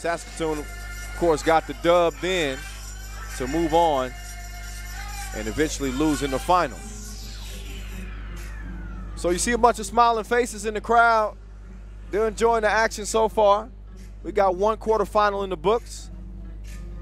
Saskatoon, of course, got the dub then to move on and eventually lose in the final. So you see a bunch of smiling faces in the crowd. They're enjoying the action so far. We got one quarterfinal in the books.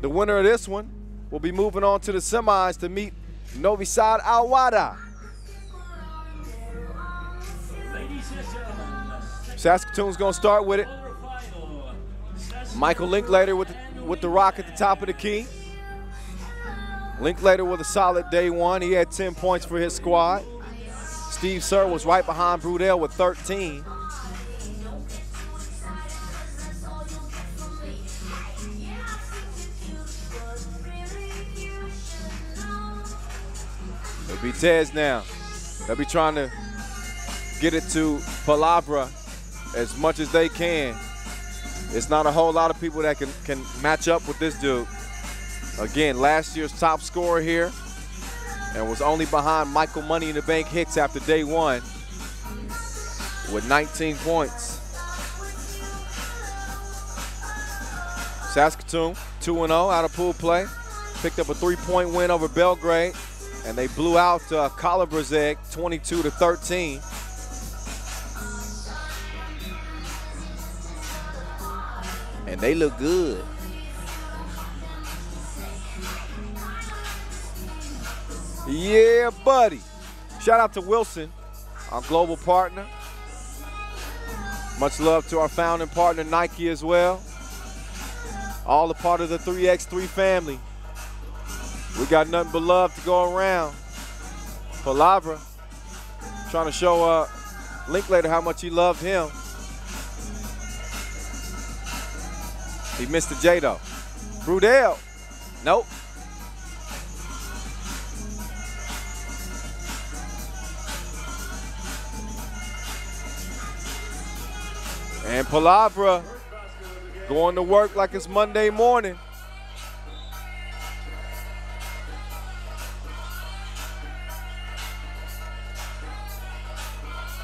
The winner of this one will be moving on to the semis to meet Novi Sad Al-Wada. Saskatoon's gonna start with it. Michael Linklater with the rock at the top of the key. Linklater with a solid day one. He had 10 points for his squad. Steve Sir was right behind Brudell with 13. Vitez now. They'll be trying to get it to Palabra as much as they can. It's not a whole lot of people that can match up with this dude. Again, last year's top scorer here and was only behind Michael Money in the Bank Hicks after day one with 19 points. Saskatoon 2-0 out of pool play. Picked up a 3-point win over Belgrade. And they blew out Kalabrazeg 22-13. And they look good. Yeah, buddy. Shout out to Wilson, our global partner. Much love to our founding partner, Nike, as well. All a part of the 3x3 family. We got nothing but love to go around. Palabra trying to show Linklater how much he loved him. He missed the J though. Brudell, nope. And Palabra going to work like it's Monday morning.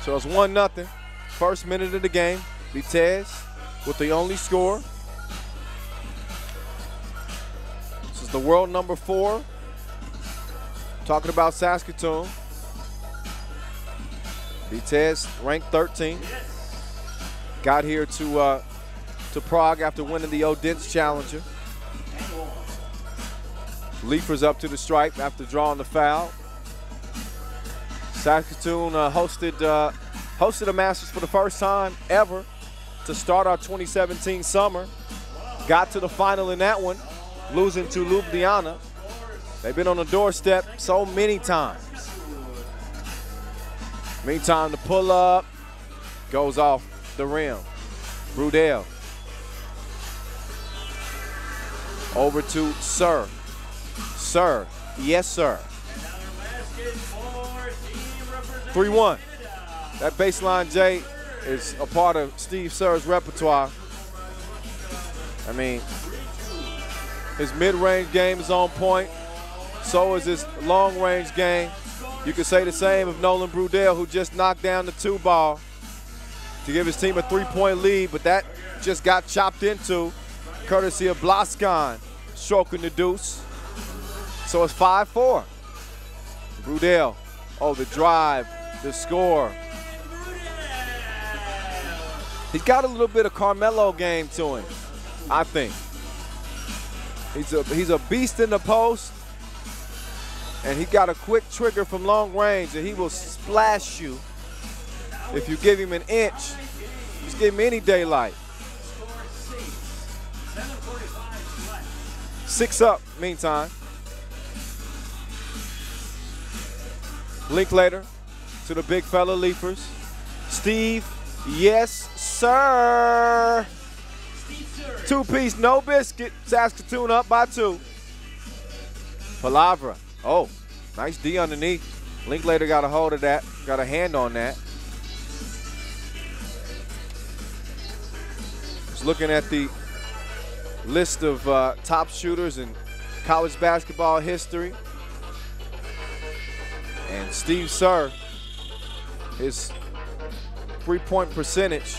So it's 1-0. First minute of the game. Vitez with the only score. This is the world number 4. Talking about Saskatoon. Vitez ranked 13. Got here to Prague after winning the Odense Challenger. Leafers up to the stripe after drawing the foul. Saskatoon hosted a Masters for the first time ever to start our 2017 summer. Got to the final in that one, losing to Ljubljana. They've been on the doorstep so many times. Meantime, the pull-up goes off the rim. Brudell. Over to Sir. Sir, yes sir. 3-1. That baseline J is a part of Steve Sir's repertoire. I mean, his mid-range game is on point. So is his long-range game. You could say the same of Nolan Brudell, who just knocked down the 2-ball to give his team a 3-point lead, but that just got chopped into courtesy of Blaskan stroking the deuce. So it's 5-4. Brudell, oh, the drive, the score. He's got a little bit of Carmelo game to him, I think. He's a beast in the post, and he got a quick trigger from long range, and he will splash you if you give him an inch. Just give him any daylight. 6 up, meantime. Linklater to the big fella Leafers. Steve, yes, sir. Two-piece, no biscuit. Saskatoon up by 2. Palabra. Oh, nice D underneath. Linklater got a hold of that, got a hand on that. Just looking at the list of top shooters in college basketball history. And Steve Sir, his 3-point percentage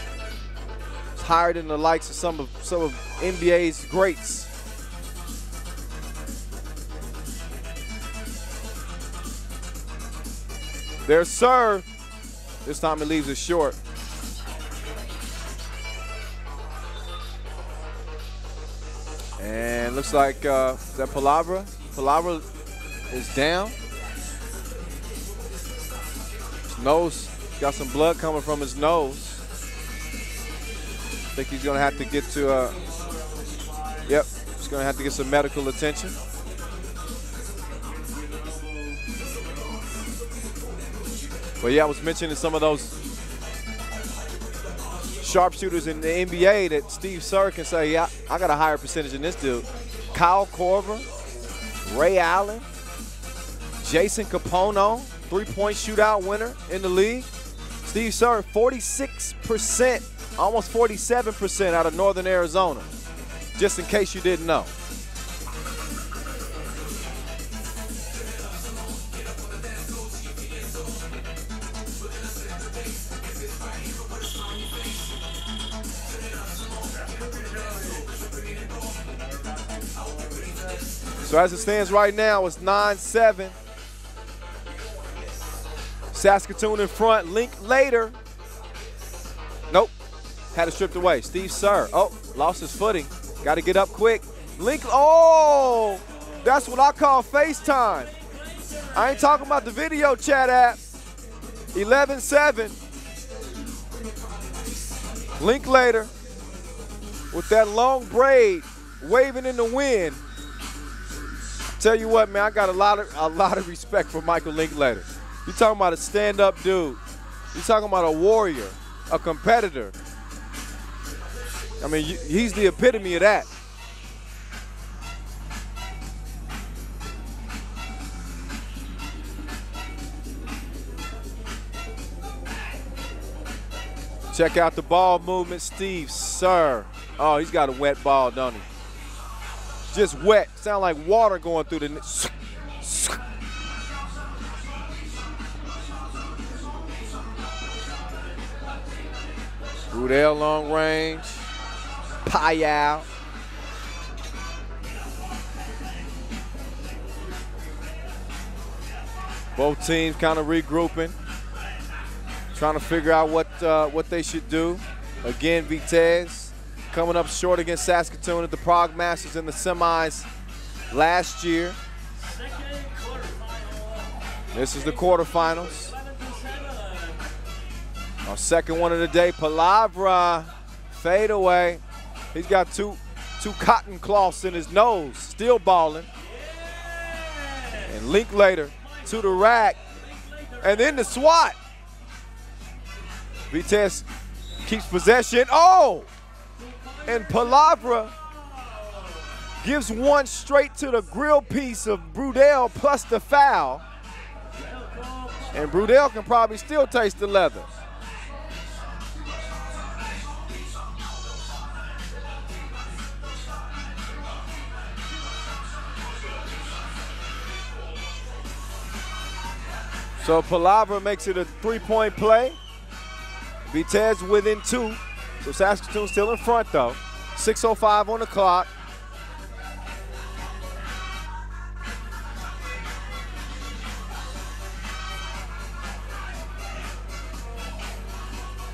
is higher than the likes of some of NBA's greats. Their serve. This time it leaves it short. And looks like is that Palavra? Palavra is down. His nose got some blood coming from his nose. I think he's gonna have to get to. Yep, he's gonna have to get some medical attention. But yeah, I was mentioning some of those sharpshooters in the NBA that Steve Kerr can say, yeah, I got a higher percentage than this dude. Kyle Korver, Ray Allen, Jason Capono, three-point shootout winner in the league. Steve Kerr, 46%, almost 47% out of Northern Arizona, just in case you didn't know. So as it stands right now, it's 9-7. Saskatoon in front. Link later. Nope. Had it stripped away. Steve Kerr. Oh, lost his footing. Got to get up quick. Link. Oh, that's what I call FaceTime. I ain't talking about the video chat app. 11-7. Link later with that long braid waving in the wind. Tell you what, man, I got a lot of respect for Michael Linklater. You talking about a stand-up dude. You talking about a warrior, a competitor. I mean, he's the epitome of that. Check out the ball movement, Steve Kerr. Oh, he's got a wet ball, don't he? Just wet. Sound like water going through the net. Brudell long range. Payal. Both teams kind of regrouping, trying to figure out what they should do. Again, Vitez coming up short against Saskatoon at the Prague Masters in the semis last year. This is the quarterfinals. Our second one of the day, Palavra, fade away. He's got two cotton cloths in his nose, still balling. And Linklater to the rack, and then the swat. Vitez keeps possession. Oh! And Palavra gives one straight to the grill piece of Brudell plus the foul. And Brudell can probably still taste the leather. So Palavra makes it a three-point play. Vitez within two. So Saskatoon still in front though. 6:05 on the clock.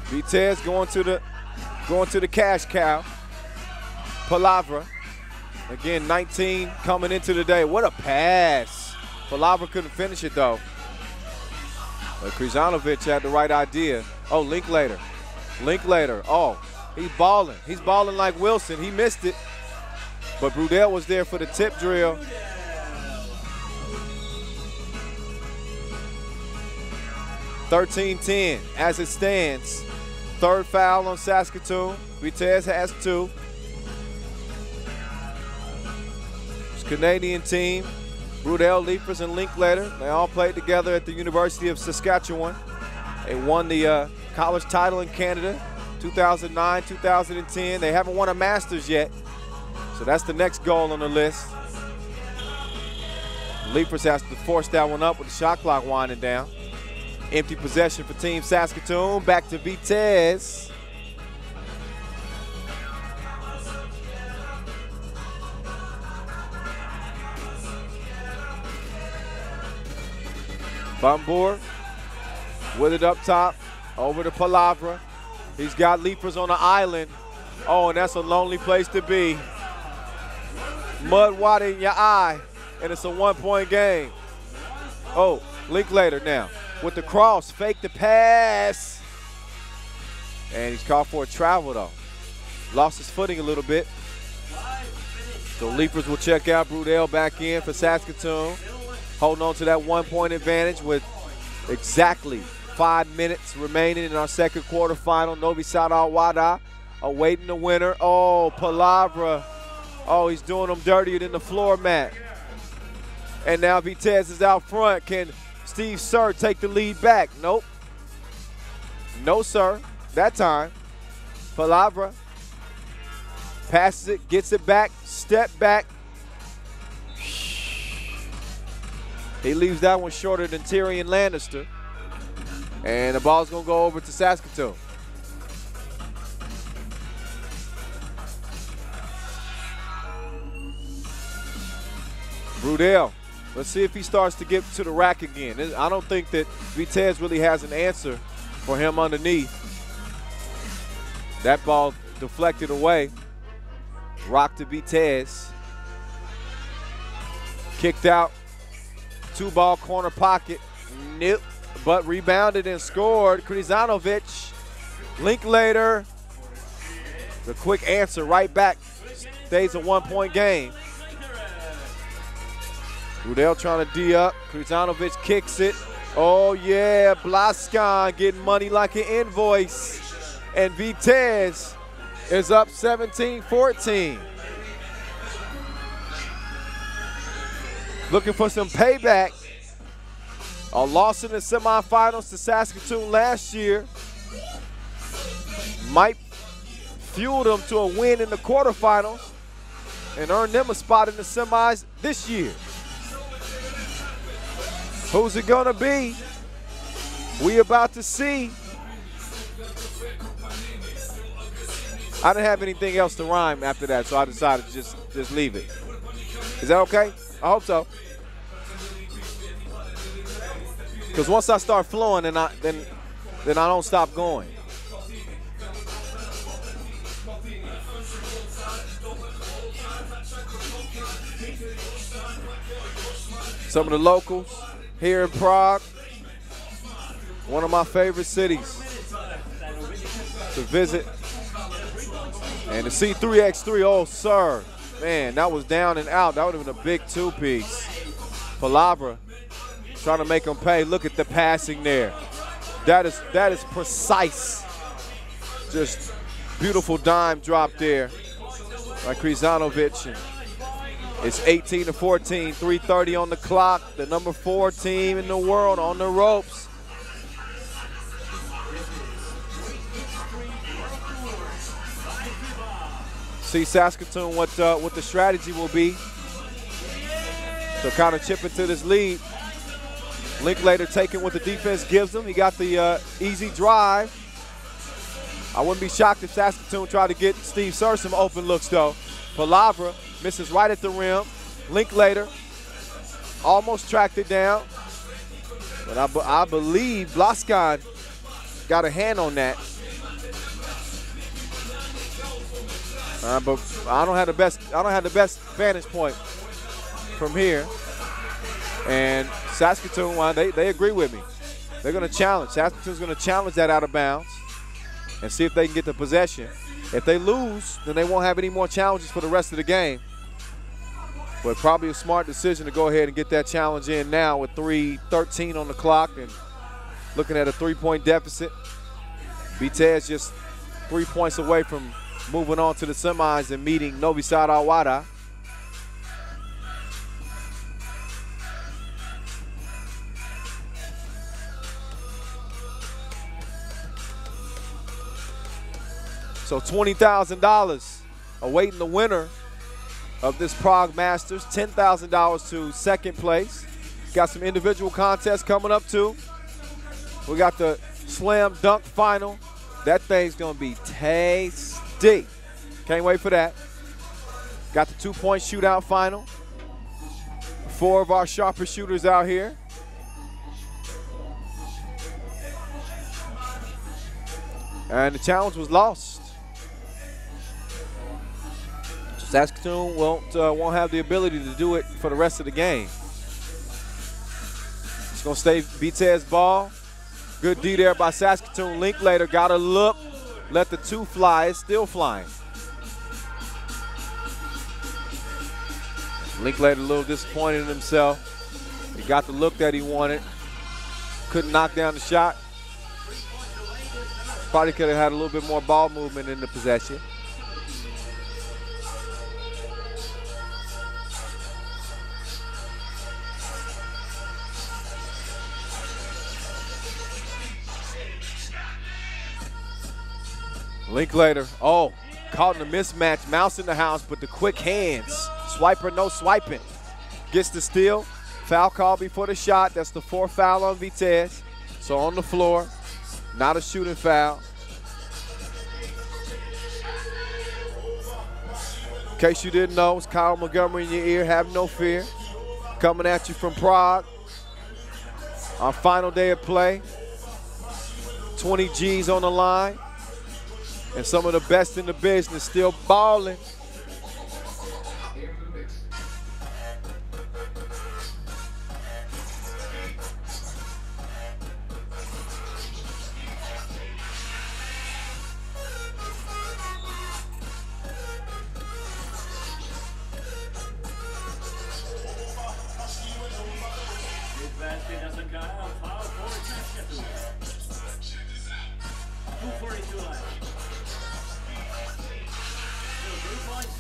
Vitez going to the cash cow. Palavra. Again, 19 coming into the day. What a pass. Palavra couldn't finish it though. But Krzyzanovic had the right idea. Oh, Linklater. Linklater. Oh, he's balling. He's balling like Wilson. He missed it. But Brudell was there for the tip drill. (13-10) as it stands. Third foul on Saskatoon. Vitez has two. It's Canadian team. Brudell, Leifers, and Linklater. They all played together at the University of Saskatchewan. They won the college title in Canada, 2009, 2010. They haven't won a Masters yet, so that's the next goal on the list. Leifers has to force that one up with the shot clock winding down. Empty possession for Team Saskatoon. Back to Vitez. Bambur with it up top, over to Palavra. He's got leapers on the island. Oh, and that's a lonely place to be. Mud water in your eye, and it's a one-point game. Oh, Linklater now with the cross, fake the pass. And he's called for a travel, though. Lost his footing a little bit. So leapers will check out. Brudell back in for Saskatoon. Holding on to that one-point advantage with exactly 5 minutes remaining in our second quarterfinal. Novi Sad Al-Wada awaiting the winner. Oh, Palavra. Oh, he's doing them dirtier than the floor mat. And now Vitez is out front. Can Steve Sir take the lead back? Nope. No, sir. That time. Palavra passes it, gets it back, step back. He leaves that one shorter than Tyrion Lannister. And the ball's going to go over to Saskatoon. Brudell, let's see if he starts to get to the rack again. I don't think that Vitez really has an answer for him underneath. That ball deflected away. Rock to Vitez. Kicked out. 2-ball corner pocket. Nope. But rebounded and scored. Krizanovic. Linklater. The quick answer right back. Stays a one-point game. Brudell trying to D up. Krizanovic kicks it. Oh, yeah. Blaskan getting money like an invoice. And Vitez is up 17-14. Looking for some payback. A loss in the semifinals to Saskatoon last year might fuel them to a win in the quarterfinals and earn them a spot in the semis this year. Who's it gonna be? We about to see. I didn't have anything else to rhyme after that, so I decided to just leave it. Is that okay? I hope so. Because once I start flowing, then I don't stop going. Some of the locals here in Prague, one of my favorite cities to visit. And to see 3x3, oh, sir. Man, that was down and out. That would have been a big two-piece. Palavra trying to make him pay. Look at the passing there. That is precise. Just beautiful dime drop there by Krizanovic. It's 18-14, 3:30 on the clock. The number 4 team in the world on the ropes. See Saskatoon what the strategy will be to kind of chip into this lead. Linklater taking what the defense gives him. He got the easy drive. I wouldn't be shocked if Saskatoon tried to get Steve Sir some open looks, though. Palavra misses right at the rim. Linklater almost tracked it down. But I believe Blaskan got a hand on that. But I don't have the best vantage point from here. And Saskatoon, they agree with me. They're going to challenge. Saskatoon's going to challenge that out of bounds and see if they can get the possession. If they lose, then they won't have any more challenges for the rest of the game. But probably a smart decision to go ahead and get that challenge in now with 3:13 on the clock and looking at a 3-point deficit. Vitez just 3 points away from moving on to the semis and meeting Novi Sad Al-Wada. So $20,000 awaiting the winner of this Prague Masters. $10,000 to second place. Got some individual contests coming up too. We got the slam dunk final. That thing's gonna be tasty. Can't wait for that. Got the 2-point shootout final. 4 of our sharpest shooters out here. And the challenge was lost. Saskatoon won't have the ability to do it for the rest of the game. It's going to stay Vitez ball. Good D there by Saskatoon. Linklater got a look. Let the two fly. It's still flying. Linklater a little disappointed in himself. He got the look that he wanted. Couldn't knock down the shot. Probably could have had a little bit more ball movement in the possession. Linklater, caught in a mismatch. Mouse in the house, but the quick hands. Swiper, no swiping. Gets the steal. Foul call before the shot. That's the fourth foul on Vitez. So on the floor, not a shooting foul. In case you didn't know, it's Kyle Montgomery in your ear. Have no fear. Coming at you from Prague. Our final day of play. 20 G's on the line. And some of the best in the business still balling.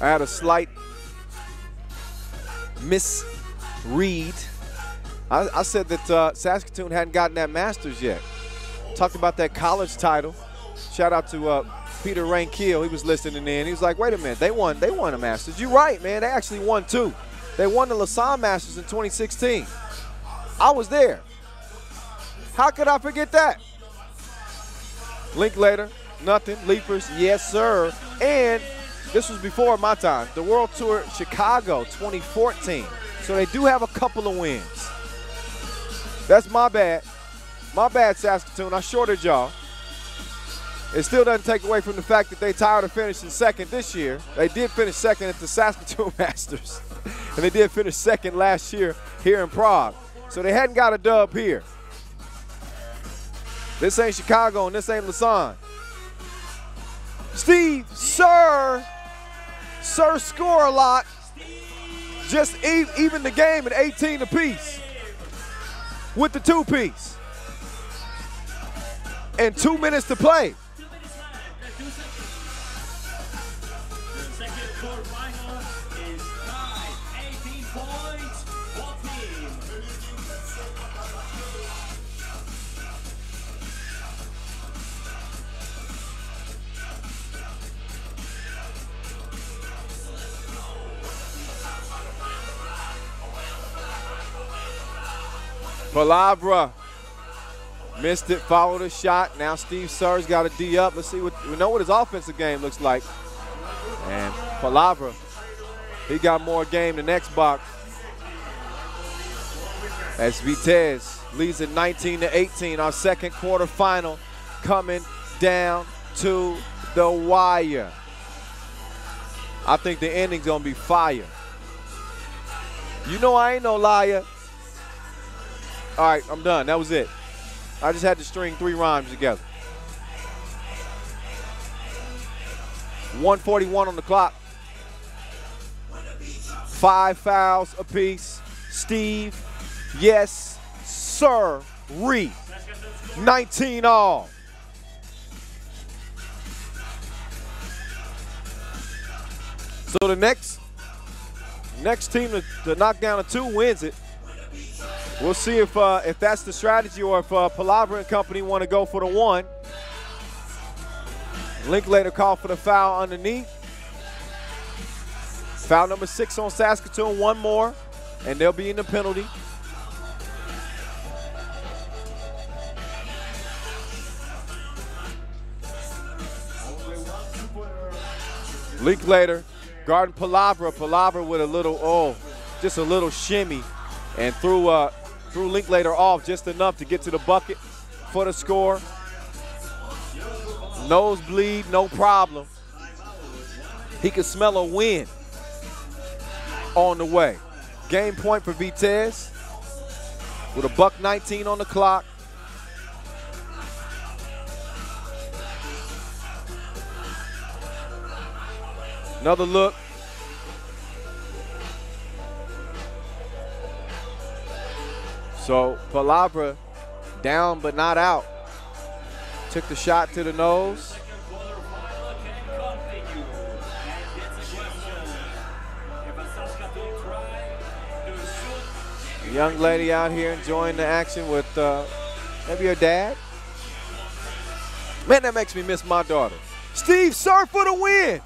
I had a slight misread. I said that Saskatoon hadn't gotten that Masters yet. Talked about that college title. Shout out to Peter Rankiel. He was listening in. He was like, wait a minute, they won a Masters. You're right, man. They actually won two. They won the Lausanne Masters in 2016. I was there. How could I forget that? Linklater, nothing. Leapers, yes, sir. And this was before my time. The World Tour Chicago 2014. So they do have a couple of wins. That's my bad. My bad, Saskatoon. I shorted y'all. It still doesn't take away from the fact that they tired of finishing second this year. They did finish second at the Saskatoon Masters. And they did finish second last year here in Prague. So they hadn't got a dub here. This ain't Chicago and this ain't Lausanne. Steve, sir score a lot. Just even the game at 18 apiece with the two-piece. And 2 minutes to play. Palabra missed it, followed a shot. Now Steve Sir's got a D up. Let's see we know what his offensive game looks like. And Palabra, he got more game than Xbox. As Vitez leads at 19-18, our second quarter final coming down to the wire. I think the ending's gonna be fire. You know I ain't no liar. All right, I'm done. That was it. I just had to string 3 rhymes together. 1:41 on the clock. 5 fouls apiece. Steve, yes, sir, 19 all. So the next team to knock down a 2 wins it. We'll see if that's the strategy or if Palabra and company want to go for the 1. Linklater called for the foul underneath. Foul number 6 on Saskatoon, 1 more, and they'll be in the penalty. Linklater guarding Palabra. Palabra with a little, just a little shimmy, and threw Linklater off just enough to get to the bucket for the score. Nosebleed, no problem. He could smell a win on the way. Game point for Vitez with $1:19 on the clock. Another look. So Palavra down but not out. Took the shot to the nose. A young lady out here enjoying the action with maybe her dad. Man, that makes me miss my daughter. Steve Surf for the win.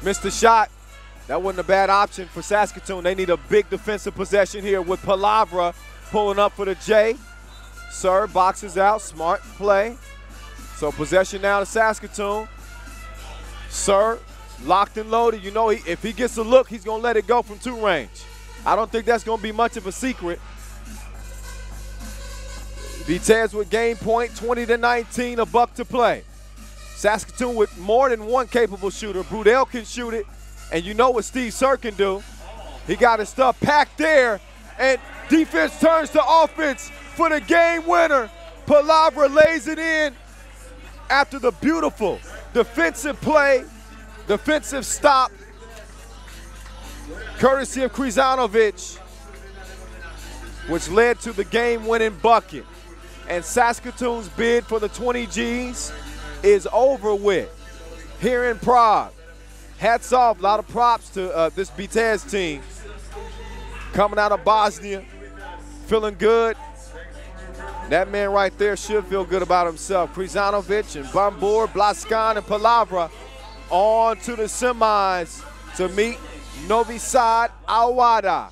Missed the shot. That wasn't a bad option for Saskatoon. They need a big defensive possession here with Palavra pulling up for the J. Sir boxes out, smart play. So possession now to Saskatoon. Sir locked and loaded. You know, if he gets a look, he's going to let it go from 2 range. I don't think that's going to be much of a secret. Vitez with game point, 20-19, $1 to play. Saskatoon with more than one capable shooter. Brudell can shoot it, and you know what Steve Sir can do. He got his stuff packed there, and defense turns to offense for the game winner. Palavra lays it in after the beautiful defensive play, defensive stop, courtesy of Krizanovic, which led to the game-winning bucket. And Saskatoon's bid for the 20 Gs is over with here in Prague. Hats off, a lot of props to this Vitez team. Coming out of Bosnia, feeling good. That man right there should feel good about himself. Krizanovic and Bambor, Blaskan, and Palavra on to the semis to meet Novi Sad Awada.